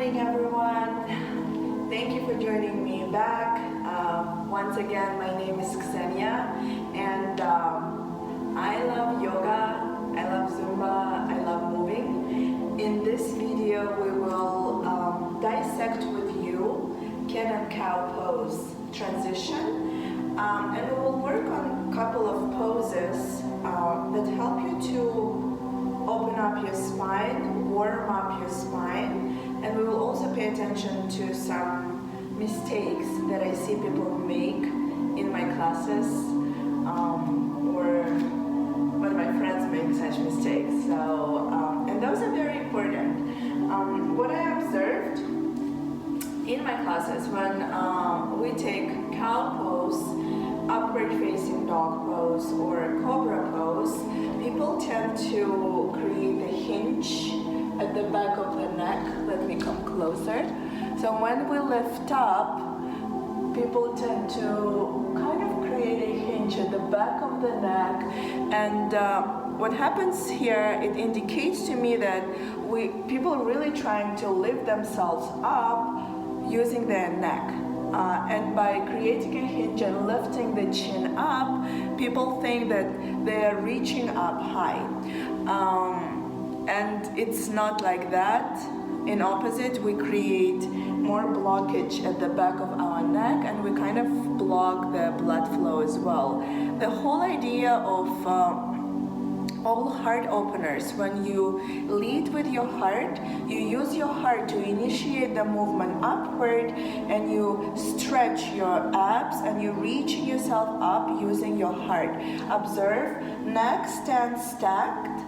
morning, everyone. Thank you for joining me back. Once again, my name is Xenia, and I love yoga, I love Zumba, I love moving. In this video, we will dissect with you cat and cow pose transition, and we will work on a couple of poses that help you to open up your spine, warm up your spine, and we will also pay attention to some mistakes that I see people make in my classes, or when my friends make such mistakes. So, and those are very important. What I observed in my classes when we take cow pose, upward facing dog pose, or cobra pose, people tend to create a hinge at the back of the neck. Let me come closer. So when we lift up, people tend to kind of create a hinge at the back of the neck, and what happens here, it indicates to me that people are really trying to lift themselves up using their neck. And by creating a hinge and lifting the chin up, people think that they're reaching up high. And it's not like that. In opposite, we create more blockage at the back of our neck, and we kind of block the blood flow as well. The whole idea of all heart openers, when you lead with your heart, you use your heart to initiate the movement upward, and you stretch your abs and you reach yourself up using your heart. Observe, neck stands stacked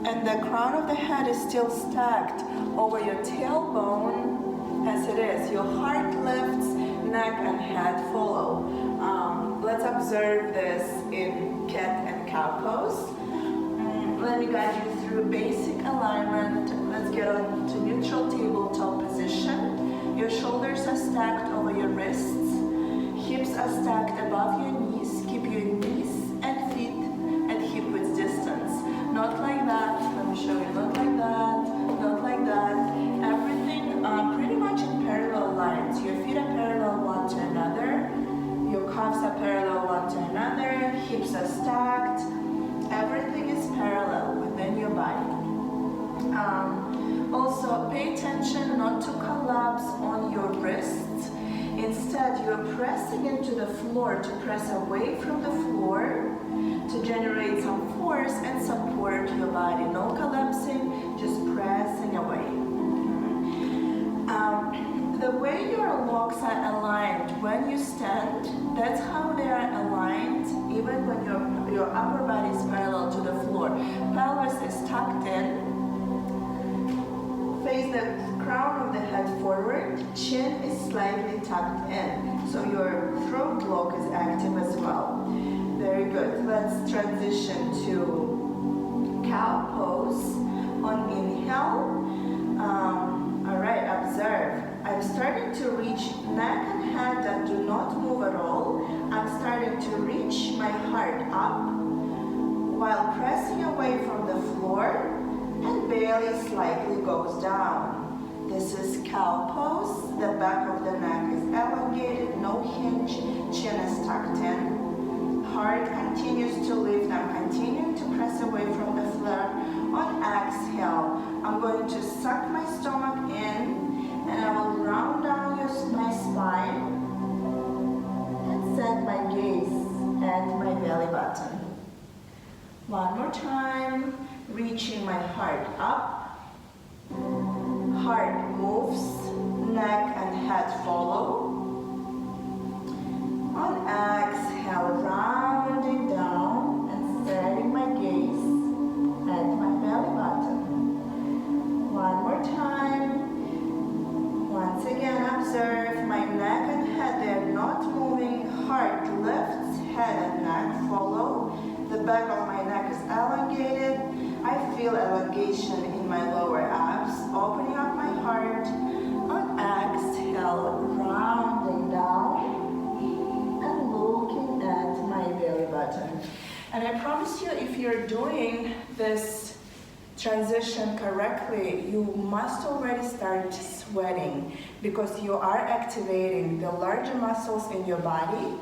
and the crown of the head is still stacked over your tailbone as it is. Your heart lifts, neck and head follow. Let's observe this in cat and cow pose. Let me guide you through basic alignment. Let's get on to neutral tabletop position. Your shoulders are stacked over your wrists. Hips are stacked above your knees. Keep your knees and feet at hip width distance. Not like that. Let me show you. Not like that. Not like that. Everything pretty much in parallel lines. Your feet are parallel one to another. Your calves are parallel one to another. Hips are stacked. Everything is parallel within your body. Also, pay attention not to collapse on your wrists. Instead, you're pressing into the floor to press away from the floor to generate some force and support your body. No collapsing, just pressing away. The way your legs are aligned when you stand, that's how they are aligned even when your upper body is parallel to the floor. Pelvis is tucked in. Face the crown of the head forward. Chin is slightly tucked in. So your throat lock is active as well. Very good. Let's transition to cow pose. On inhale. All right, observe. I'm starting to reach neck and head that do not move at all. I'm starting to reach my heart up while pressing away from the floor, and belly slightly goes down. This is cow pose. The back of the neck is elongated, no hinge, chin is tucked in. Heart continues to lift. I'm continuing to press away from the floor. On exhale, I'm going to suck my stomach in, and I will round down my spine and set my gaze at my belly button. One more time, reaching my heart up. Heart moves, neck and head follow. On exhale, rounding down and setting my gaze at my belly button. One more time. Once again, observe my neck and head, they're not moving. Heart lifts, head and neck follow. The back of my neck is elongated. I feel elongation in my lower abs, opening up my heart. On exhale, rounding down and looking at my belly button. And I promise you, if you're doing this transition correctly, you must already start sweating, because you are activating the larger muscles in your body.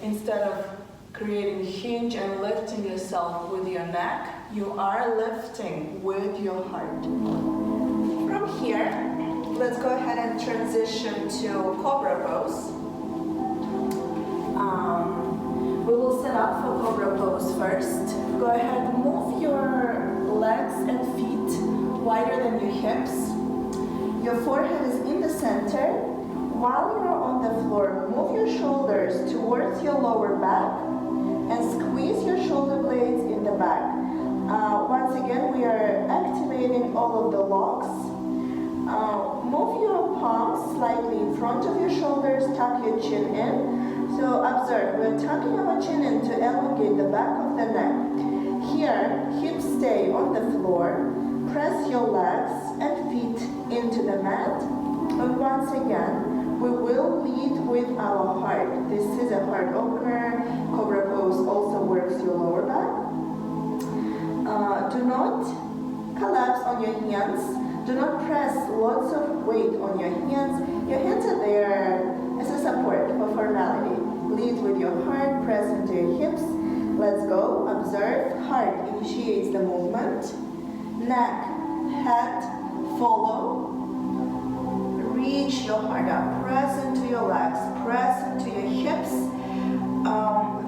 Instead of creating hinge and lifting yourself with your neck, you are lifting with your heart. From here, let's go ahead and transition to Cobra Pose. We will set up for Cobra Pose first. Go ahead, move your legs and feet wider than your hips. Your forehead is in the center. While you're on the floor, move your shoulders towards your lower back and squeeze your shoulder blades in the back. Once again, we are activating all of the locks. Move your palms slightly in front of your shoulders, tuck your chin in. So observe, we're tucking our chin in to elongate the back of the neck. Here, hips stay on the floor. Press your legs and feet into the mat. And once again, we will lead with our heart. This is a heart opener. Cobra Pose also works your lower back. Do not collapse on your hands. Do not press lots of weight on your hands. Your hands are there as a support for formality. Lead with your heart, press into your hips. Let's go. Observe. Heart initiates the movement. Neck, head, follow. Reach your heart up. Press into your legs. Press into your hips.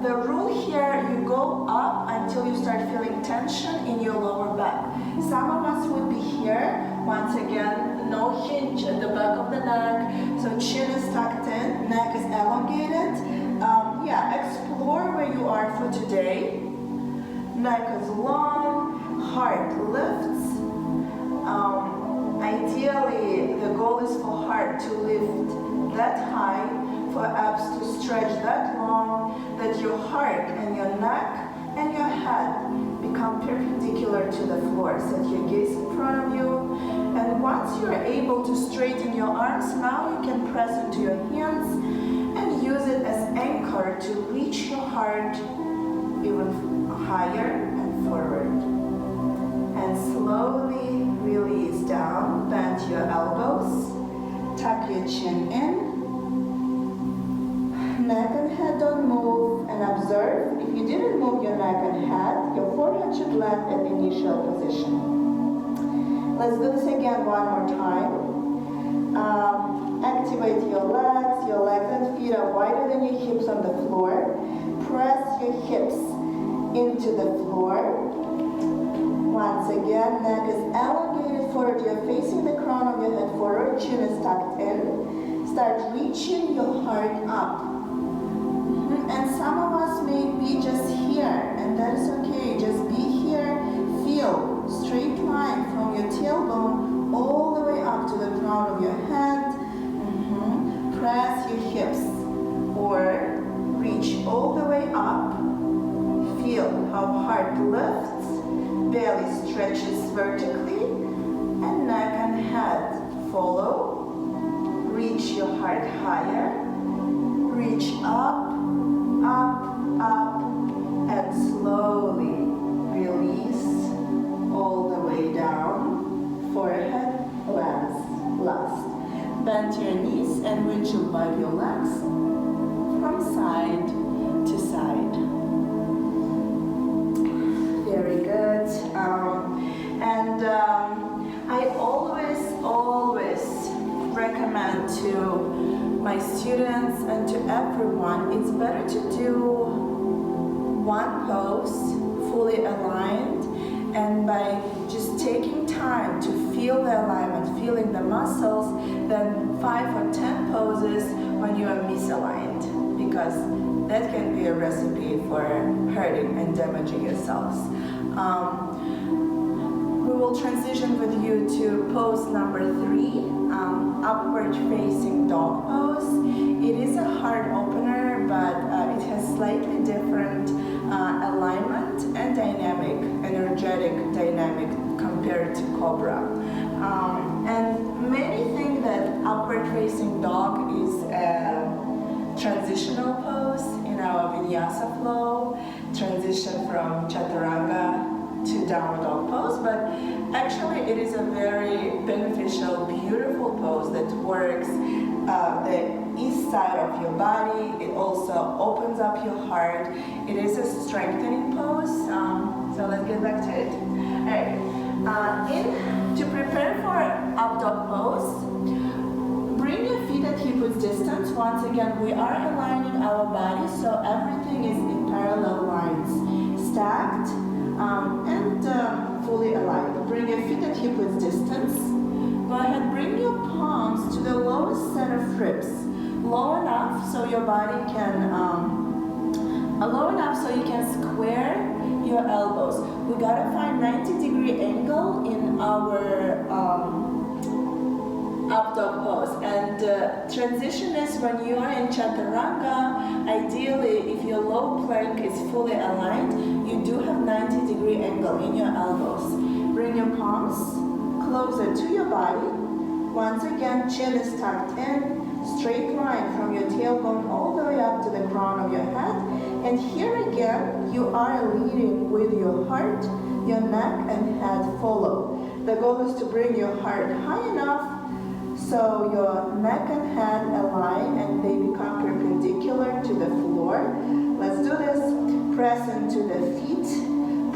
The rule here, you go up until you start feeling tension in your lower back. Some of us would be here. Once again, no hinge at the back of the neck. So chin is tucked in, neck is elongated. Explore where you are for today. Neck is long, heart lifts. Ideally, the goal is for heart to lift that high, for abs to stretch that long, that your heart and your neck and your head become perpendicular to the floor. Set your gaze in front of you. And once you're able to straighten your arms, now you can press into your hands and use it as anchor to reach your heart even higher and forward. And slowly release down, bend your elbows, tuck your chin in. Neck and head don't move, and observe, if you didn't move your neck and head, your forehead should land at the initial position. Let's do this again one more time. Activate your legs and feet are wider than your hips on the floor. Press your hips into the floor. Once again, neck is elongated forward, you're facing the crown of your head forward, chin is tucked in. Start reaching your heart up. And some of us may be just here, and that is okay. Just be here. Feel straight line from your tailbone all the way up to the crown of your head. Press your hips or reach all the way up. Feel how heart lifts, belly stretches vertically, and neck and head follow. Reach your heart higher. Reach up, up, and slowly release all the way down. Forehead lands last. Bend your knees and windshield vibe your legs from side to side. Very good. I always recommend to my students and to everyone, it's better to do one pose fully aligned, and by just taking time to feel the alignment, feeling the muscles, than 5 or 10 poses when you are misaligned, because that can be a recipe for hurting and damaging yourselves. We will transition with you to pose number 3, upward facing dog pose. It is a heart opener, but it has slightly different alignment and dynamic, energetic dynamic compared to Cobra. And many think that upward facing dog is a transitional pose in our vinyasa flow, transition from chaturanga to to downward dog pose, but actually it is a very beneficial, beautiful pose that works the east side of your body. It also opens up your heart. It is a strengthening pose. So let's get back to it. All right. To prepare for up dog pose, bring your feet at hip-width distance. Once again, we are aligning our body so everything is in parallel lines, stacked and fully aligned. Bring your feet at hip-width distance. Go ahead, bring your palms to the lowest set of ribs, low enough so your body can, low enough so you can square your elbows. We gotta find 90-degree angle in our up dog pose, and transition is when you are in chaturanga. Ideally, if your low plank is fully aligned, you do have 90-degree angle in your elbows. Bring your palms closer to your body. Once again, chin is tucked in, straight line from your tailbone all the way up to the crown of your head. And here again, you are leading with your heart, your neck and head follow. The goal is to bring your heart high enough so your neck and head align and they become perpendicular to the floor. Let's do this. Press into the feet,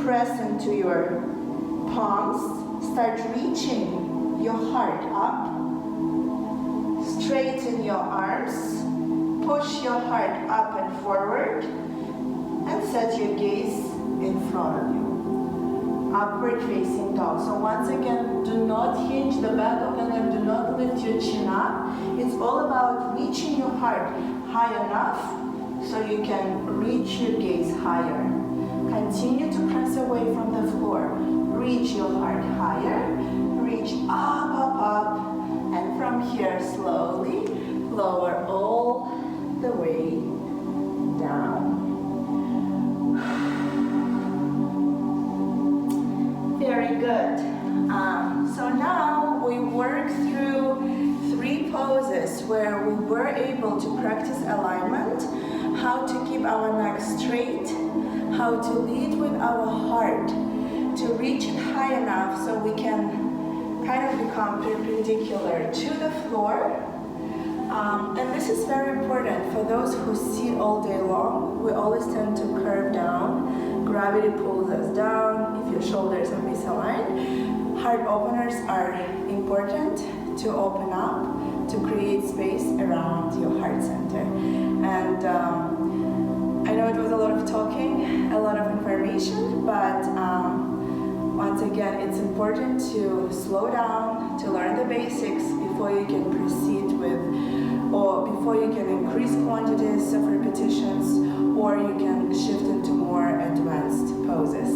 press into your palms. Start reaching your heart up. Straighten your arms. Push your heart up and forward. And set your gaze in front of you. Upward facing dog. So once again, do not hinge the back of the neck, do not lift your chin up. It's all about reaching your heart high enough so you can reach your gaze higher. Continue to press away from the floor. Reach your heart higher, reach up, up, up, and from here slowly lower all the way down. Very good. So now we work through 3 poses where we were able to practice alignment, how to keep our neck straight, how to lead with our heart, to reach it high enough so we can kind of become perpendicular to the floor. And this is very important for those who sit all day long. We always tend to curve down. Gravity pulls us down if your shoulders are misaligned. Heart openers are important to open up, to create space around your heart center. And I know it was a lot of talking, a lot of information, but once again, it's important to slow down, to learn the basics before you can proceed with, or before you can increase quantities of repetitions, or you can shift into more advanced poses.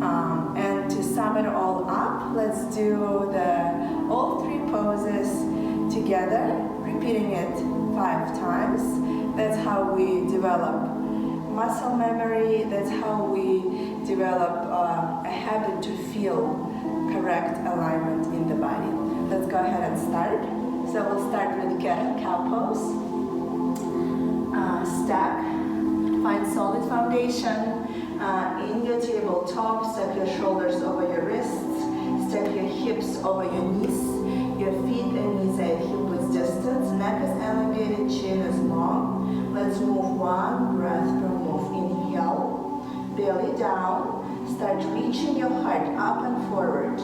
And to sum it all up, let's do all 3 poses together, repeating it 5 times. That's how we develop muscle memory. That's how we develop a habit to feel correct alignment in the body. Let's go ahead and start. So we'll start with cow pose. Stack, find solid foundation in your tabletop. Step your shoulders over your wrists. Step your hips over your knees. Your feet and knees are at hip-width distance. Neck is elongated, chin is long. Let's move 1 breath per move. Inhale, belly down. Start reaching your heart up and forward.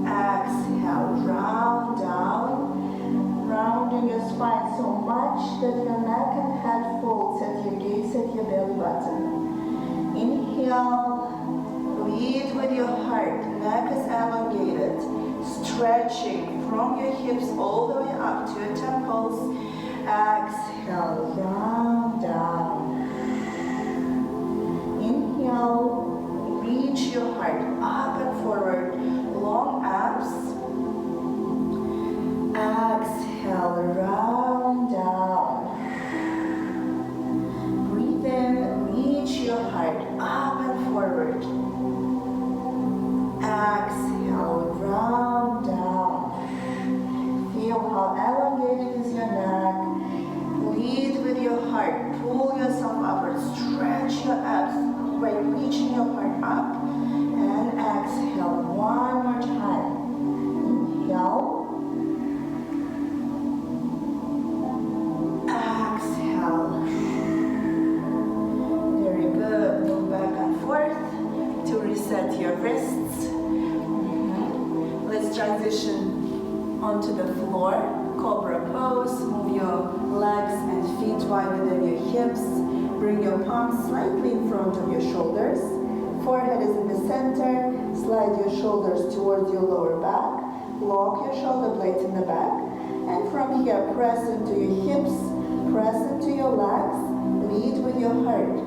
Exhale, round down, rounding your spine so much that your neck and head folds at your gaze at your belly button. Inhale, lead with your heart, neck is elongated, stretching from your hips all the way up to your temples. Exhale, round down. Inhale, reach your heart up and forward, long abs. Exhale, round down. Breathe in, reach your heart up and forward. Exhale, round down. Feel how elongated is your neck. Lead with your heart. Pull yourself upward. Stretch your abs by reaching your heart up. transition onto the floor, Cobra Pose. Move your legs and feet wider than your hips. Bring your palms slightly in front of your shoulders. Forehead is in the center. Slide your shoulders towards your lower back. Lock your shoulder blades in the back. And from here, press into your hips, press into your legs. Lead with your heart.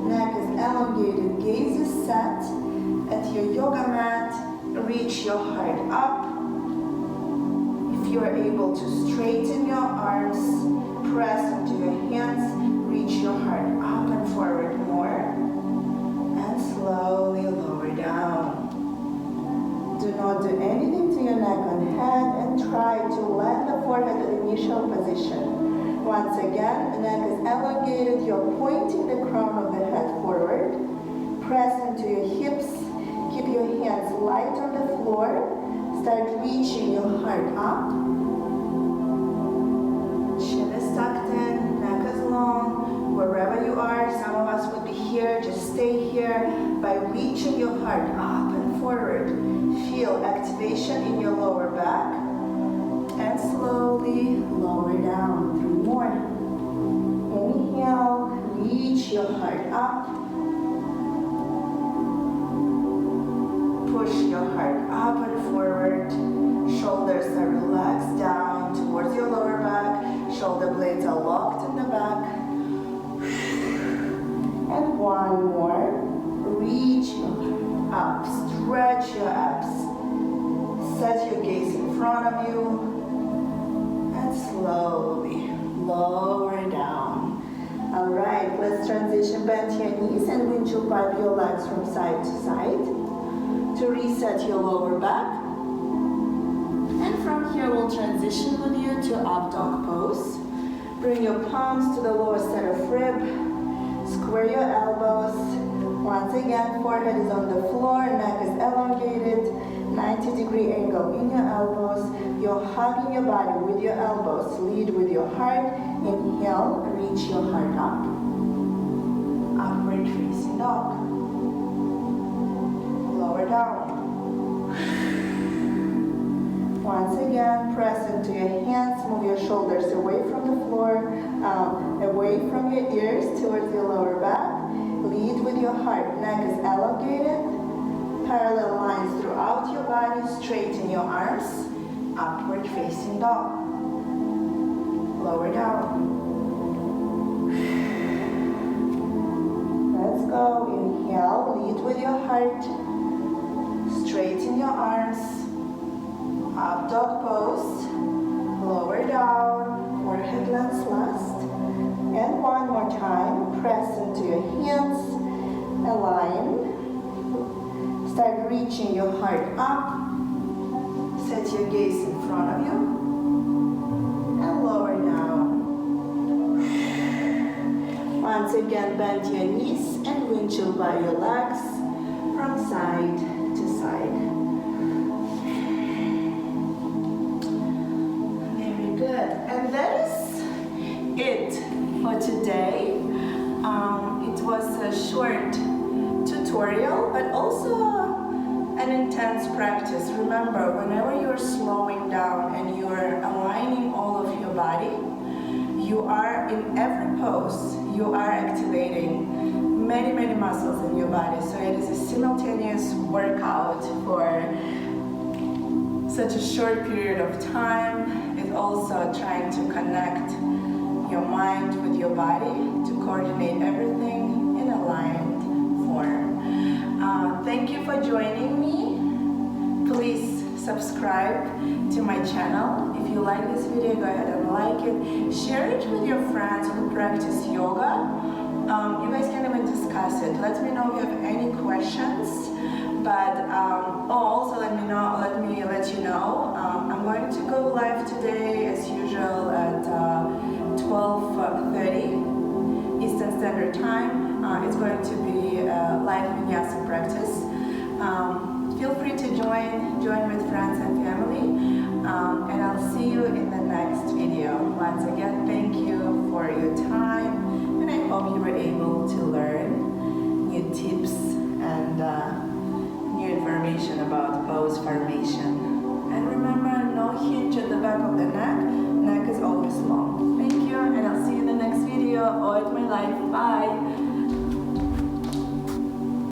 Neck is elongated, gaze is set. At your yoga mat, reach your heart up. If you are able to straighten your arms, press into your hands, reach your heart up and forward more. And slowly lower down. Do not do anything to your neck and head and try to land the forehead at the initial position. Once again, the neck is elongated, you're pointing the crown of the head forward. Press into your hips, keep your hands light on the floor. Start reaching your heart up. Chin is tucked in, neck is long. Wherever you are, some of us would be here, just stay here by reaching your heart up and forward. Feel activation in your lower back. And slowly lower down. 3 more. Inhale, reach your heart up. Push your heart up and forward. Shoulders are relaxed down towards your lower back. Shoulder blades are locked in the back. And 1 more. Reach your heart up. Stretch your abs. Set your gaze in front of you. And slowly lower down. All right, let's transition. Bend your knees and windshield pipe your legs from side to side to reset your lower back. And from here, we'll transition with you to up dog pose. Bring your palms to the lower set of rib. Square your elbows. Once again, forehead is on the floor, neck is elongated. 90-degree angle in your elbows. You're hugging your body with your elbows. Lead with your heart. Inhale, reach your heart up. Upward facing dog. Lower down. Once again, press into your hands. Move your shoulders away from the floor, away from your ears towards your lower back. Lead with your heart. Neck is elongated. Parallel lines throughout your body, straighten your arms, upward facing dog. Lower down. Let's go. Inhale, lead with your heart. Straighten your arms. Up dog pose. Lower down. Forehead lands last. And 1 more time. Press into your hands. Align. Start reaching your heart up. Set your gaze in front of you. And lower down. Once again, bend your knees and windshield by your legs from side to side. Very good. And that is it for today. It was a short tutorial, but also an intense practice. Remember, whenever you're slowing down and you're aligning all of your body, you are in every pose, you are activating many muscles in your body. So it is a simultaneous workout for such a short period of time. It's also trying to connect your mind with your body to coordinate everything in aligned form. Thank you for joining me. Please subscribe to my channel. If you like this video, go ahead and like it. Share it with your friends who practice yoga. You guys can even discuss it. Let me know if you have any questions. But also let you know, I'm going to go live today as usual at 12:30 Eastern Standard Time. It's going to be a live vinyasa practice. Feel free to join with friends and family, and I'll see you in the next video. Once again, thank you for your time, and I hope you were able to learn new tips and new information about pose formation. back of the neck.